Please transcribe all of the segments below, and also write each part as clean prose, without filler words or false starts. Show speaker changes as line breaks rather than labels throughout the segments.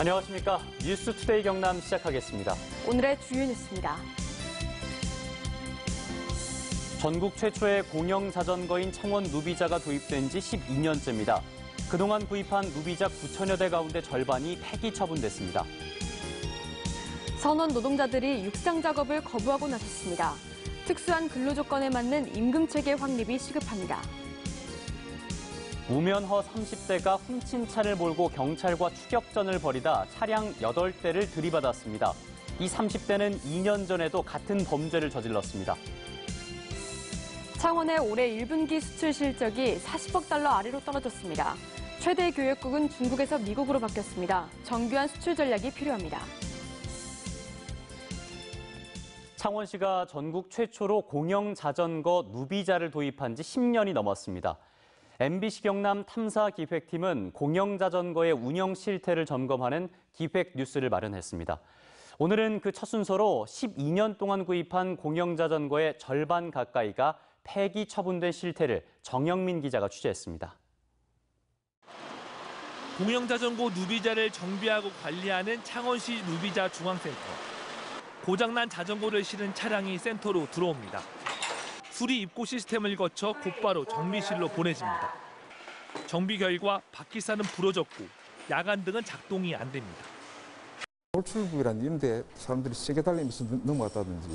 안녕하십니까. 뉴스투데이 경남 시작하겠습니다.
오늘의 주요 뉴스입니다.
전국 최초의 공영 자전거인 창원 누비자가 도입된 지 12년째입니다. 그동안 구입한 누비자 9천여 대 가운데 절반이 폐기 처분됐습니다.
선원 노동자들이 육상 작업을 거부하고 나섰습니다. 특수한 근로 조건에 맞는 임금체계 확립이 시급합니다.
우면허 30대가 훔친 차를 몰고 경찰과 추격전을 벌이다 차량 8대를 들이받았습니다. 이 30대는 2년 전에도 같은 범죄를 저질렀습니다.
창원의 올해 1분기 수출 실적이 40억 달러 아래로 떨어졌습니다. 최대 교역국은 중국에서 미국으로 바뀌었습니다. 정교한 수출 전략이 필요합니다.
창원시가 전국 최초로 공영 자전거 누비자를 도입한 지 10년이 넘었습니다. MBC 경남 탐사기획팀은 공영자전거의 운영 실태를 점검하는 기획 뉴스를 마련했습니다. 오늘은 그 첫 순서로 12년 동안 구입한 공영자전거의 절반 가까이가 폐기 처분된 실태를 정영민 기자가 취재했습니다.
공영자전거 누비자를 정비하고 관리하는 창원시 누비자 중앙센터. 고장난 자전거를 실은 차량이 센터로 들어옵니다. 수리 입고 시스템을 거쳐 곧바로 정비실로 보내집니다. 정비 결과 바퀴살은 부러졌고 야간 등은 작동이 안 됩니다.
돌출구이란 임대 사람들이 세게 달리면서 넘어갔다든지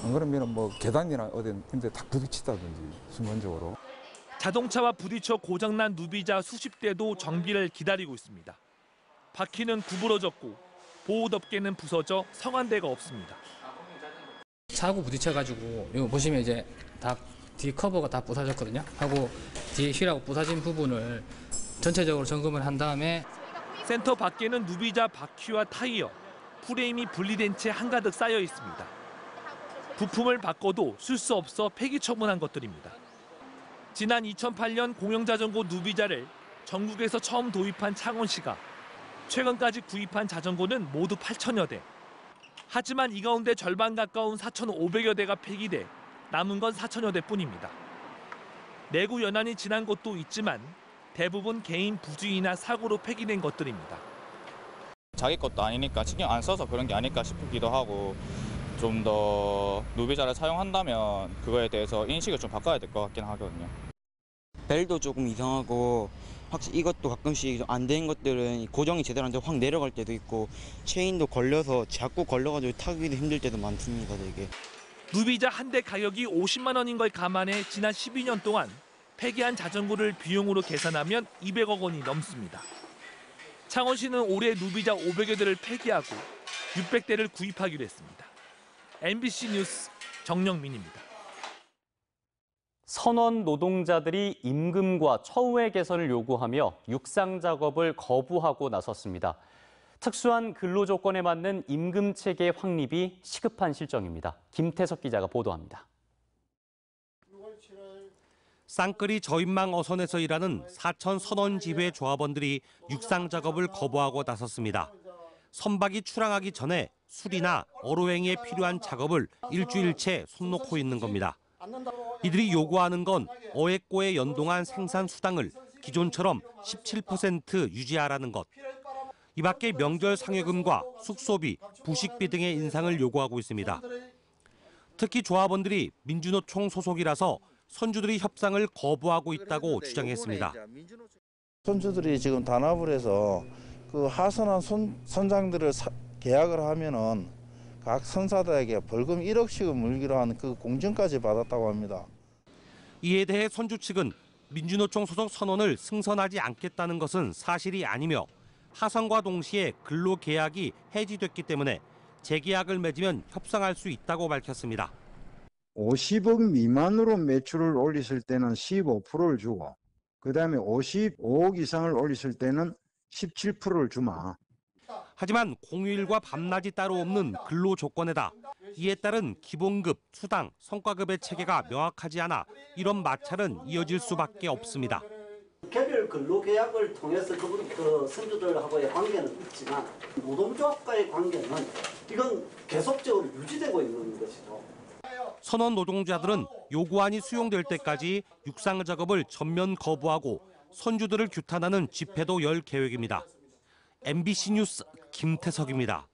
안 그러면 뭐 계단이나 어디 임대 딱 부딪히다든지 순간적으로.
자동차와 부딪혀 고장난 누비자 수십 대도 정비를 기다리고 있습니다. 바퀴는 구부러졌고 보호덮개는 부서져 성한데가 없습니다.
차고 부딪혀가지고 이거 보시면 이제 다 뒤 커버가 다 부서졌거든요. 하고 뒤에 휠하고 부서진 부분을 전체적으로 점검을 한 다음에
센터 밖에는 누비자 바퀴와 타이어, 프레임이 분리된 채 한가득 쌓여 있습니다. 부품을 바꿔도 쓸 수 없어 폐기 처분한 것들입니다. 지난 2008년 공영자전거 누비자를 전국에서 처음 도입한 창원시가 최근까지 구입한 자전거는 모두 8천여 대. 하지만 이 가운데 절반 가까운 4,500여 대가 폐기돼 남은 건 4천여 대뿐입니다. 내구 연한이 지난 것도 있지만 대부분 개인 부주의나 사고로 폐기된 것들입니다.
자기 것도 아니니까 신경 안 써서 그런 게 아닐까 싶기도 하고 좀 더 누비자를 사용한다면 그거에 대해서 인식을 좀 바꿔야 될 것 같긴 하거든요.
벨도 조금 이상하고 확실히 이것도 가끔씩 안 되는 것들은 고정이 제대로 안 되고 확 내려갈 때도 있고 체인도 걸려서 자꾸 걸려가지고 타기도 힘들 때도 많습니다. 되게.
누비자 한 대 가격이 50만 원인 걸 감안해 지난 12년 동안 폐기한 자전거를 비용으로 계산하면 200억 원이 넘습니다. 창원시는 올해 누비자 500여 대를 폐기하고 600대를 구입하기로 했습니다. MBC 뉴스 정영민입니다.
선원 노동자들이 임금과 처우의 개선을 요구하며 육상 작업을 거부하고 나섰습니다. 특수한 근로 조건에 맞는 임금 체계 확립이 시급한 실정입니다. 김태석 기자가 보도합니다.
쌍끌이 저인망 어선에서 일하는 사천 선원지회 조합원들이 육상 작업을 거부하고 나섰습니다. 선박이 출항하기 전에 수리나 어로행위에 필요한 작업을 일주일째 손 놓고 있는 겁니다. 이들이 요구하는 건 어획고에 연동한 생산 수당을 기존처럼 17% 유지하라는 것. 이 밖에 명절 상여금과 숙소비, 부식비 등의 인상을 요구하고 있습니다. 특히 조합원들이 민주노총 소속이라서 선주들이 협상을 거부하고 있다고 주장했습니다.
선주들이 지금 단합을 해서 그 하선한 선장들을 계약을 하면은 각 선사들에게 벌금 1억씩을 물기로 하는 그 공증까지 받았다고 합니다.
이에 대해 선주 측은 민주노총 소속 선원을 승선하지 않겠다는 것은 사실이 아니며 하선과 동시에 근로계약이 해지됐기 때문에 재계약을 맺으면 협상할 수 있다고 밝혔습니다.
50억 미만으로 매출을 올렸을 때는 15%를 주고 그다음에 55억 이상을 올렸을 때는 17%를 주마.
하지만 공휴일과 밤낮이 따로 없는 근로 조건에다 이에 따른 기본급, 수당, 성과급의 체계가 명확하지 않아 이런 마찰은 이어질 수밖에 없습니다.
개별 근로계약을 통해서 그 선주들하고의 관계는 있지만 노동조합과의 관계는 이건 계속적으로 유지되고 있는 것이죠.
선원 노동자들은 요구안이 수용될 때까지 육상 작업을 전면 거부하고 선주들을 규탄하는 집회도 열 계획입니다. MBC 뉴스 김태석입니다.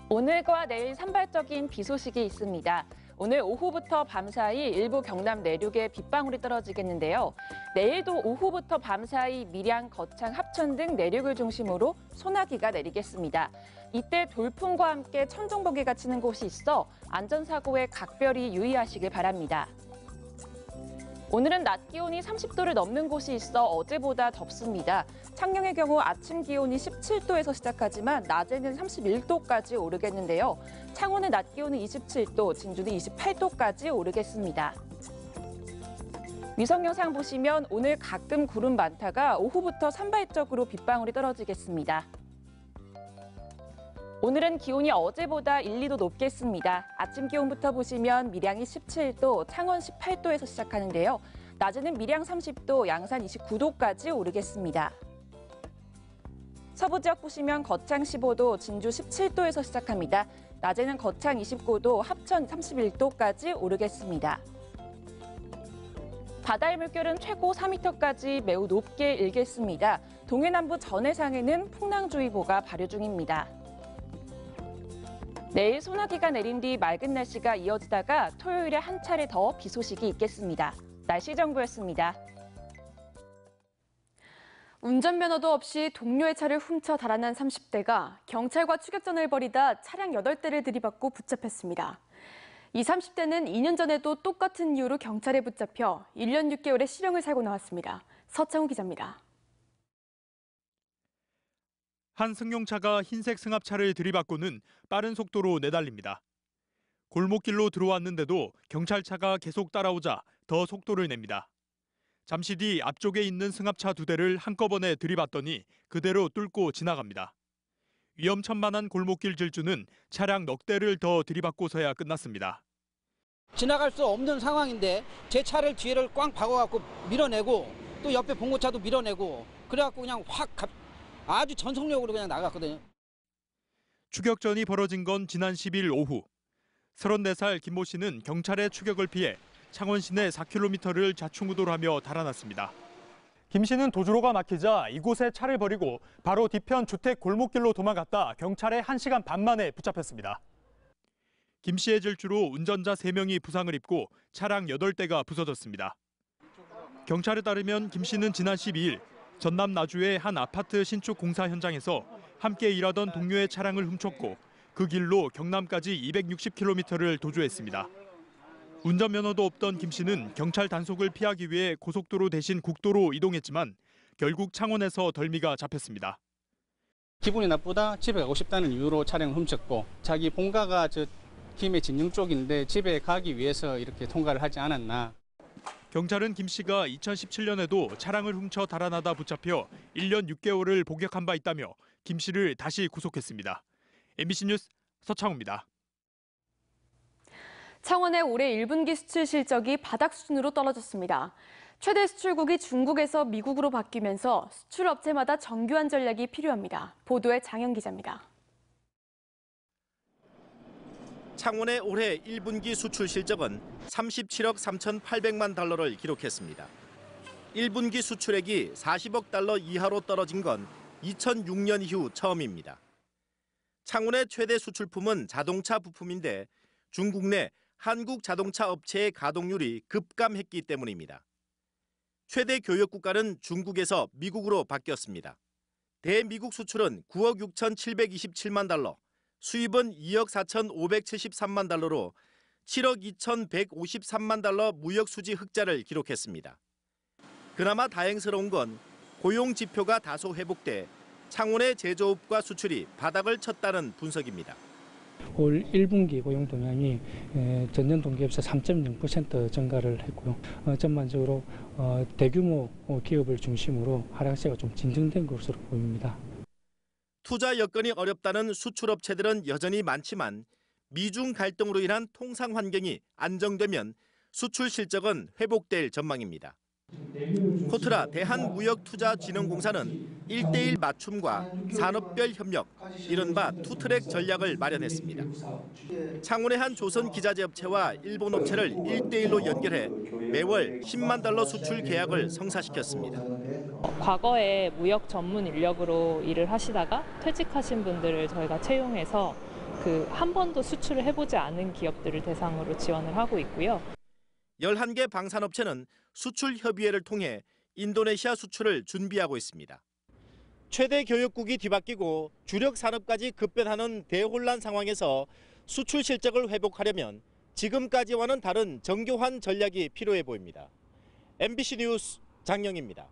오늘과 내일 산발적인 비 소식이 있습니다. 오늘 오후부터 밤사이 일부 경남 내륙에 빗방울이 떨어지겠는데요. 내일도 오후부터 밤사이 밀양, 거창, 합천 등 내륙을 중심으로 소나기가 내리겠습니다. 이때 돌풍과 함께 천둥번개가 치는 곳이 있어 안전사고에 각별히 유의하시길 바랍니다. 오늘은 낮 기온이 30도를 넘는 곳이 있어 어제보다 덥습니다. 창녕의 경우 아침 기온이 17도에서 시작하지만 낮에는 31도까지 오르겠는데요. 창원의 낮 기온은 27도, 진주는 28도까지 오르겠습니다. 위성 영상 보시면 오늘 가끔 구름 많다가 오후부터 산발적으로 빗방울이 떨어지겠습니다. 오늘은 기온이 어제보다 1, 2도 높겠습니다. 아침 기온부터 보시면 밀양이 17도, 창원 18도에서 시작하는데요. 낮에는 밀양 30도, 양산 29도까지 오르겠습니다. 서부 지역 보시면 거창 15도, 진주 17도에서 시작합니다. 낮에는 거창 29도, 합천 31도까지 오르겠습니다. 바다의 물결은 최고 4m까지 매우 높게 일겠습니다. 동해남부 전해상에는 풍랑주의보가 발효 중입니다. 내일 소나기가 내린 뒤 맑은 날씨가 이어지다가 토요일에 한 차례 더 비 소식이 있겠습니다. 날씨 정보였습니다.
운전면허도 없이 동료의 차를 훔쳐 달아난 30대가 경찰과 추격전을 벌이다 차량 8대를 들이받고 붙잡혔습니다. 이 30대는 2년 전에도 똑같은 이유로 경찰에 붙잡혀 1년 6개월의 실형을 살고 나왔습니다. 서창우 기자입니다.
한 승용차가 흰색 승합차를 들이받고는 빠른 속도로 내달립니다. 골목길로 들어왔는데도 경찰차가 계속 따라오자 더 속도를 냅니다. 잠시 뒤 앞쪽에 있는 승합차 2대를 한꺼번에 들이받더니 그대로 뚫고 지나갑니다. 위험천만한 골목길 질주는 차량 넉 대를 더 들이받고서야 끝났습니다.
지나갈 수 없는 상황인데 제 차를 뒤를 꽝 박아갖고 밀어내고 또 옆에 봉고차도 밀어내고 그래갖고 그냥 확 아주 전속력으로 그냥 나갔거든요.
추격전이 벌어진 건 지난 10일 오후. 34살 김모 씨는 경찰의 추격을 피해 창원 시내 4km를 좌충우돌하며 달아났습니다.
김 씨는 도주로가 막히자 이곳에 차를 버리고 바로 뒤편 주택 골목길로 도망갔다 경찰에 1시간 반 만에 붙잡혔습니다.
김 씨의 질주로 운전자 3명이 부상을 입고 차량 8대가 부서졌습니다. 경찰에 따르면 김 씨는 지난 12일 전남 나주의 한 아파트 신축 공사 현장에서 함께 일하던 동료의 차량을 훔쳤고 그 길로 경남까지 260km를 도주했습니다. 운전면허도 없던 김 씨는 경찰 단속을 피하기 위해 고속도로 대신 국도로 이동했지만 결국 창원에서 덜미가 잡혔습니다.
기분이 나쁘다, 집에 가고 싶다는 이유로 차량을 훔쳤고 자기 본가가 저 김해 진영 쪽인데 집에 가기 위해서 이렇게 통과를 하지 않았나.
경찰은 김 씨가 2017년에도 차량을 훔쳐 달아나다 붙잡혀 1년 6개월을 복역한 바 있다며 김 씨를 다시 구속했습니다. MBC 뉴스 서창우입니다.
창원의 올해 1분기 수출 실적이 바닥 수준으로 떨어졌습니다. 최대 수출국이 중국에서 미국으로 바뀌면서 수출업체마다 정교한 전략이 필요합니다. 보도에 장현 기자입니다.
창원의 올해 1분기 수출 실적은 37억 3,800만 달러를 기록했습니다. 1분기 수출액이 40억 달러 이하로 떨어진 건 2006년 이후 처음입니다. 창원의 최대 수출품은 자동차 부품인데 중국 내 한국 자동차 업체의 가동률이 급감했기 때문입니다. 최대 교역 국가는 중국에서 미국으로 바뀌었습니다. 대미국 수출은 9억 6,727만 달러, 수입은 2억 4,573만 달러로 7억 2,153만 달러 무역 수지 흑자를 기록했습니다. 그나마 다행스러운 건 고용 지표가 다소 회복돼 창원의 제조업과 수출이 바닥을 쳤다는 분석입니다.
올 1분기 고용 동향이 전년 동기에 비해서 3.0% 증가를 했고요. 전반적으로 대규모 기업을 중심으로 하락세가 좀 진정된 것으로 보입니다.
투자 여건이 어렵다는 수출업체들은 여전히 많지만 미중 갈등으로 인한 통상 환경이 안정되면 수출 실적은 회복될 전망입니다. 코트라 대한무역투자진흥공사는 1:1 맞춤과 산업별 협력, 이른바 투트랙 전략을 마련했습니다. 창원의 한 조선 기자재 업체와 일본 업체를 1:1로 연결해 매월 10만 달러 수출 계약을 성사시켰습니다.
과거에 무역 전문 인력으로 일을 하시다가 퇴직하신 분들을 저희가 채용해서 한 번도 수출을 해보지 않은 기업들을 대상으로 지원을 하고 있고요.
11개 방산업체는 수출 협의회를 통해 인도네시아 수출을 준비하고 있습니다. 최대 교역국이 뒤바뀌고 주력 산업까지 급변하는 대혼란 상황에서 수출 실적을 회복하려면 지금까지와는 다른 정교한 전략이 필요해 보입니다. MBC 뉴스 장영입니다.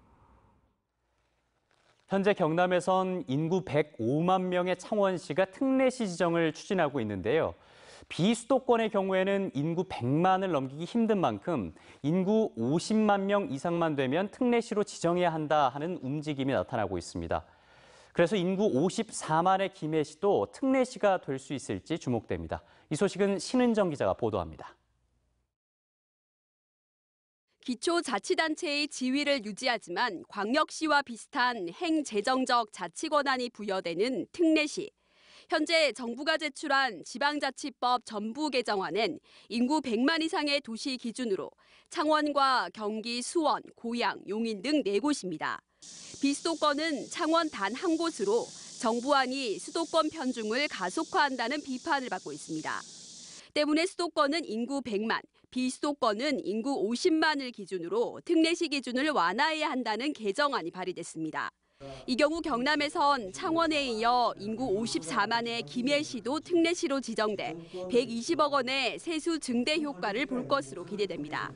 현재 경남에선 인구 105만 명의 창원시가 특례시 지정을 추진하고 있는데요. 비수도권의 경우에는 인구 100만을 넘기기 힘든 만큼 인구 50만 명 이상만 되면 특례시로 지정해야 한다 하는 움직임이 나타나고 있습니다. 그래서 인구 54만의 김해시도 특례시가 될 수 있을지 주목됩니다. 이 소식은 신은정 기자가 보도합니다.
기초자치단체의 지위를 유지하지만 광역시와 비슷한 행재정적 자치 권한이 부여되는 특례시. 현재 정부가 제출한 지방자치법 전부 개정안엔 인구 100만 이상의 도시 기준으로 창원과 경기, 수원, 고양, 용인 등 4곳입니다. 비수도권은 창원 단 한 곳으로 정부안이 수도권 편중을 가속화한다는 비판을 받고 있습니다. 때문에 수도권은 인구 100만, 비수도권은 인구 50만을 기준으로 특례시 기준을 완화해야 한다는 개정안이 발의됐습니다. 이 경우 경남에선 창원에 이어 인구 54만의 김해시도 특례시로 지정돼 120억 원의 세수 증대 효과를 볼 것으로 기대됩니다.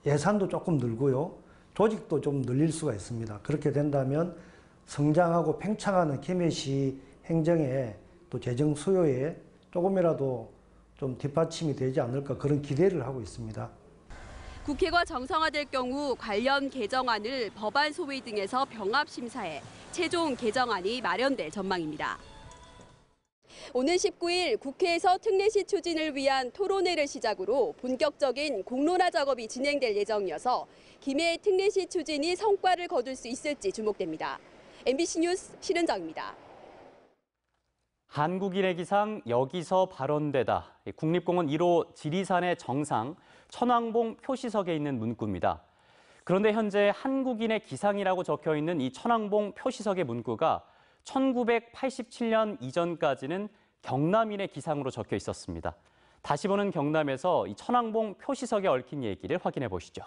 예산도 조금 늘고요. 조직도 좀 늘릴 수가 있습니다. 그렇게 된다면 성장하고 팽창하는 김해시 행정에 또 재정 수요에 조금이라도 좀 뒷받침이 되지 않을까 그런 기대를 하고 있습니다.
국회가 정상화될 경우 관련 개정안을 법안 소위 등에서 병합 심사해 최종 개정안이 마련될 전망입니다. 오는 19일 국회에서 특례시 추진을 위한 토론회를 시작으로 본격적인 공론화 작업이 진행될 예정이어서 김해 특례시 추진이 성과를 거둘 수 있을지 주목됩니다. MBC 뉴스 신은정입니다.
한국인의 기상 여기서 발원되다. 국립공원 1호 지리산의 정상 천왕봉 표시석에 있는 문구입니다. 그런데 현재 한국인의 기상이라고 적혀 있는 이 천왕봉 표시석의 문구가 1987년 이전까지는 경남인의 기상으로 적혀 있었습니다. 다시 보는 경남에서 이 천왕봉 표시석에 얽힌 얘기를 확인해 보시죠.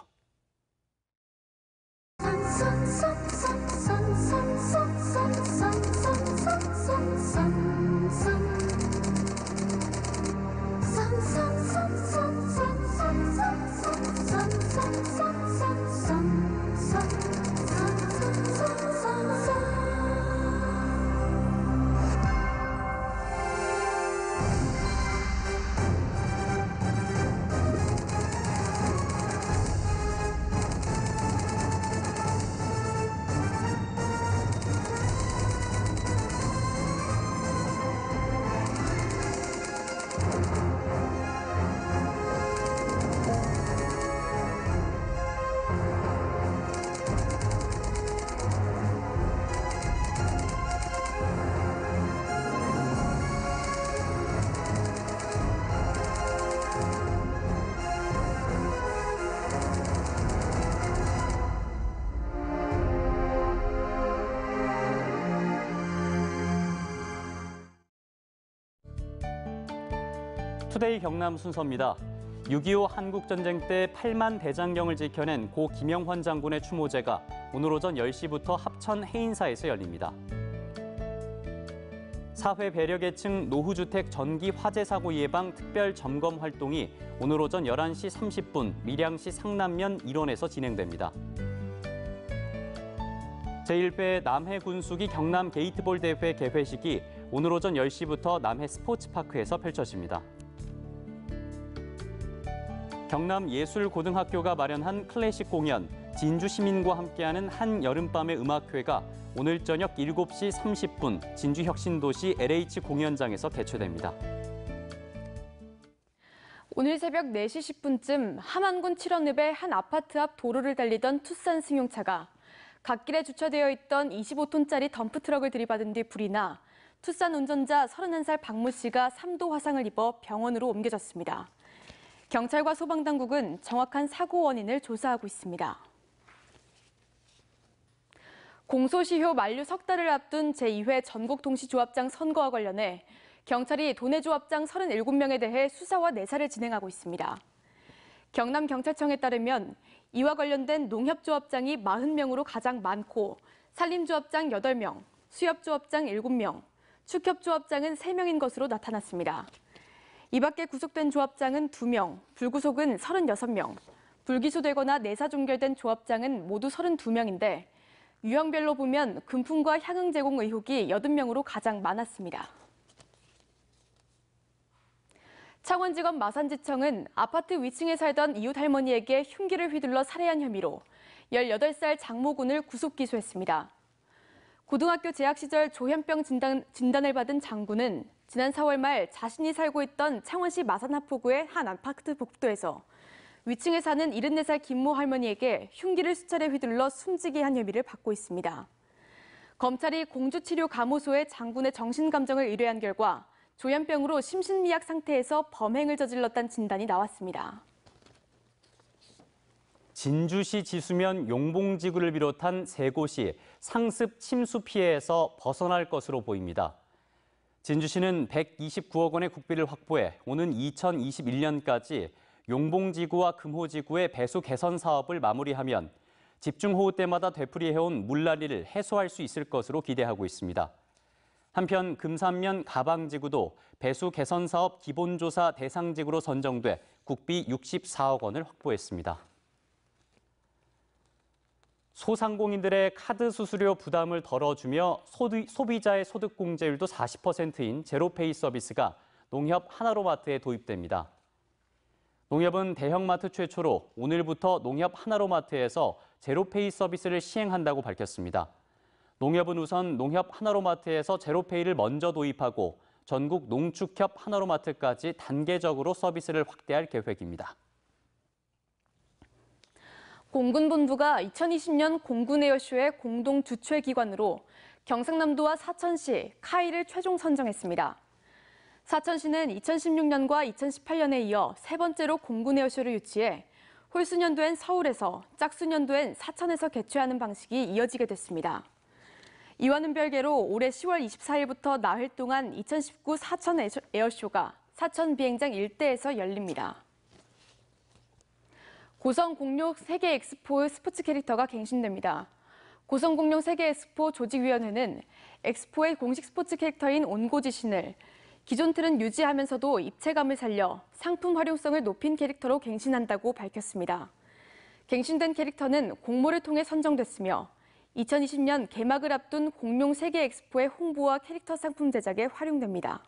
투데이 경남 순서입니다. 6.25 한국전쟁 때 8만 대장경을 지켜낸 고 김영환 장군의 추모제가 오늘 오전 10시부터 합천 해인사에서 열립니다. 사회 배려계층 노후주택 전기 화재 사고 예방 특별 점검 활동이 오늘 오전 11시 30분 밀양시 상남면 일원에서 진행됩니다. 제1회 남해 군수기 경남 게이트볼 대회 개회식이 오늘 오전 10시부터 남해 스포츠파크에서 펼쳐집니다. 경남예술고등학교가 마련한 클래식 공연, 진주 시민과 함께하는 한여름밤의 음악회가 오늘 저녁 7시 30분 진주 혁신도시 LH 공연장에서 개최됩니다.
오늘 새벽 4시 10분쯤 함안군 칠원읍의 한 아파트 앞 도로를 달리던 투싼 승용차가 갓길에 주차되어 있던 25톤짜리 덤프트럭을 들이받은 뒤 불이 나 투싼 운전자 31살 박모 씨가 3도 화상을 입어 병원으로 옮겨졌습니다. 경찰과 소방당국은 정확한 사고 원인을 조사하고 있습니다. 공소시효 만료 석 달을 앞둔 제2회 전국동시조합장 선거와 관련해 경찰이 도내조합장 37명에 대해 수사와 내사를 진행하고 있습니다. 경남경찰청에 따르면 이와 관련된 농협조합장이 40명으로 가장 많고 산림조합장 8명, 수협조합장 7명, 축협조합장은 3명인 것으로 나타났습니다. 이 밖에 구속된 조합장은 2명, 불구속은 36명, 불기소되거나 내사 종결된 조합장은 모두 32명인데 유형별로 보면 금품과 향응 제공 의혹이 80명으로 가장 많았습니다. 창원지검 마산지청은 아파트 위층에 살던 이웃 할머니에게 흉기를 휘둘러 살해한 혐의로 18살 장모군을 구속 기소했습니다. 고등학교 재학 시절 조현병 진단을 받은 장군은 지난 4월 말 자신이 살고 있던 창원시 마산하포구의 한 아파트 복도에서 위층에 사는 74살 김모 할머니에게 흉기를 수차례 휘둘러 숨지게 한 혐의를 받고 있습니다. 검찰이 공주치료감호소에 장군의 정신감정을 의뢰한 결과 조현병으로 심신미약 상태에서 범행을 저질렀다는 진단이 나왔습니다.
진주시 지수면 용봉지구를 비롯한 3곳이 상습 침수 피해에서 벗어날 것으로 보입니다. 진주시는 129억 원의 국비를 확보해 오는 2021년까지 용봉지구와 금호지구의 배수 개선 사업을 마무리하면 집중호우 때마다 되풀이해온 물난리를 해소할 수 있을 것으로 기대하고 있습니다. 한편 금산면 가방지구도 배수 개선 사업 기본조사 대상지구로 선정돼 국비 64억 원을 확보했습니다. 소상공인들의 카드 수수료 부담을 덜어주며 소비자의 소득 공제율도 40%인 제로페이 서비스가 농협 하나로마트에 도입됩니다. 농협은 대형마트 최초로 오늘부터 농협 하나로마트에서 제로페이 서비스를 시행한다고 밝혔습니다. 농협은 우선 농협 하나로마트에서 제로페이를 먼저 도입하고 전국 농축협 하나로마트까지 단계적으로 서비스를 확대할 계획입니다.
공군본부가 2020년 공군에어쇼의 공동 주최기관으로 경상남도와 사천시, 카이를 최종 선정했습니다. 사천시는 2016년과 2018년에 이어 3번째로 공군에어쇼를 유치해 홀수년도엔 서울에서, 짝수년도엔 사천에서 개최하는 방식이 이어지게 됐습니다. 이와는 별개로 올해 10월 24일부터 나흘 동안 2019 사천 에어쇼가 사천 비행장 일대에서 열립니다. 고성 공룡 세계 엑스포의 스포츠 캐릭터가 갱신됩니다. 고성 공룡 세계 엑스포 조직위원회는 엑스포의 공식 스포츠 캐릭터인 온고지신을 기존 틀은 유지하면서도 입체감을 살려 상품 활용성을 높인 캐릭터로 갱신한다고 밝혔습니다. 갱신된 캐릭터는 공모를 통해 선정됐으며 2020년 개막을 앞둔 공룡 세계 엑스포의 홍보와 캐릭터 상품 제작에 활용됩니다.